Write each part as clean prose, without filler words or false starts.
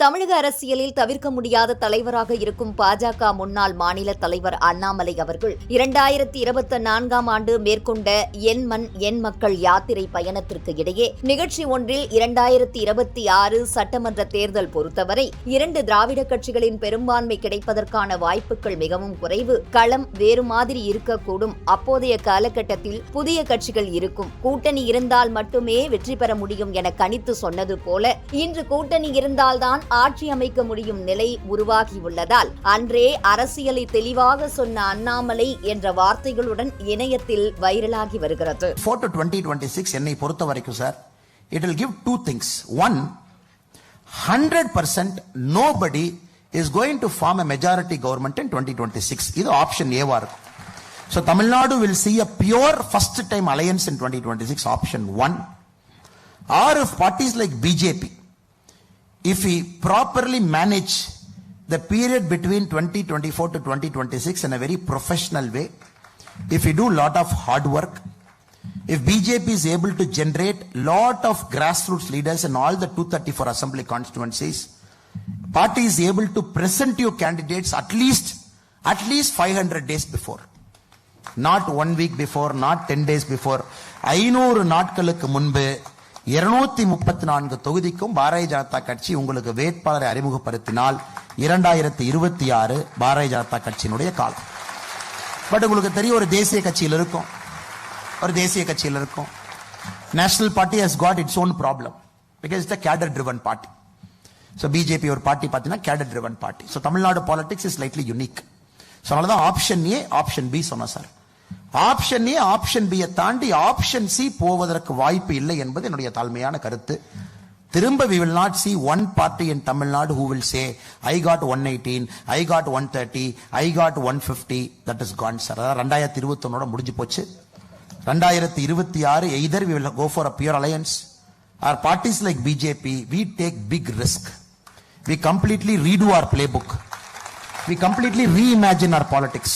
தமிழக அரசியலில் தவிர்க்க முடியாத தலைவராக இருக்கும் பாஜக முன்னாள் மாநில தலைவர் அண்ணாமலை அவர்கள் 2024ஆம் ஆண்டு மேற்கொண்ட என் மண் என் மக்கள் யாத்திரை பயணத்திற்கு இடையே நிகழ்ச்சி ஒன்றில் 2026 சட்டமன்ற தேர்தல் பொறுத்தவரை 2 திராவிட கட்சிகளின் பெரும்பான்மை கிடைப்பதற்கான வாய்ப்புகள் மிகவும் குறைவு, களம் வேறு மாதிரி இருக்கக்கூடும், அப்போதைய காலகட்டத்தில் புதிய கட்சிகள் இருக்கும், கூட்டணி இருந்தால் மட்டுமே வெற்றி பெற முடியும் என கணித்து சொன்னது போல இன்று கூட்டணி இருந்தால்தான் ஆட்சி அமைக்க முடியும் நிலை உருவாகியுள்ளதால் அன்றே அரசியலை தெளிவாக சொன்ன அண்ணாமலை என்ற வார்த்தைகளுடன் இணையத்தில் வைரலாகி வருகிறது. 2026 என்னை பொறுத்த வரைக்கும் sir, it will give two things. One, 100% nobody is going to form a majority government in 2026. இது ஆப்ஷன் ஏவா இருக்கும். So Tamil Nadu will see a pure first time alliance in 2026, option 1. Or if parties like BJP, if we properly manage the period between 2024 to 2026 in a very professional way, if we do a lot of hard work, if BJP is able to generate lot of grassroots leaders in all the 234 assembly constituencies, party is able to present you candidates at least 500 days before, not 1 week before, not 10 days before. 500 நாட்களுக்கு முன்பு 234 தொகுதிக்கும் பாரதிய ஜனதா கட்சி உங்களுக்கு வேட்பாளரை அறிமுகப்படுத்தினால் 2026 பாரதிய ஜனதா கட்சியினுடைய காலம். But உங்களுக்கு தெரியும், ஒரு தேசிய கட்சியில் இருக்கும், national party has got its own problem because it's a cadre driven party. So BJP ஒரு பார்ட்டி பார்த்தீங்கன்னா cadre driven party. So Tamil Nadu politics is slightly unique. So அதனால தான் ஆப்ஷன் ஏ ஆப்ஷன் பி சொன்னேன் sir. Option A option B தாண்டி option C போவதற்கு வாய்ப்பு இல்லை என்பது என்னுடைய தாழ்மையான கருத்து. திரும்ப we will not see one party in Tamil Nadu who will say I got 118, I got 130, I got 150. That is gone sir. 2021 முடிஞ்சு போச்சு. 2026 either we will go for a pure alliance or parties like BJP, we take big risk. We completely redo our playbook. We completely reimagine our politics.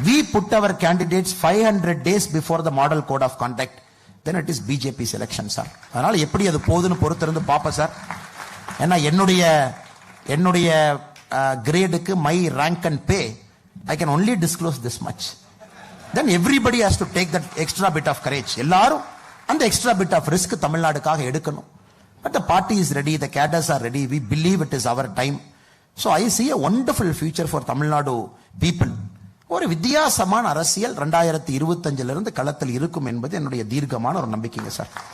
We put our candidates 500 days before the model code of conduct. Then it is BJP's election sir. அதனால எப்படி அது போகுதுன்னு பொறுத்திருந்து பாப்போம் sir. ஏன்னா என்னுடைய கிரேடுக்கு my rank and pay, I can only disclose this much. Then everybody has to take that extra bit of courage. எல்லாரும் அந்த extra bit of risk தமிழ்நாடுக்காக எடுக்கணும். But the party is ready, the cadres are ready. We believe it is our time. So I see a wonderful future for Tamil Nadu people. ஒரு வித்தியாசமான அரசியல் 2025 களத்தில் இருக்கும் என்பது என்னுடைய தீர்க்கமான ஒரு நம்பிக்கைங்க சார்.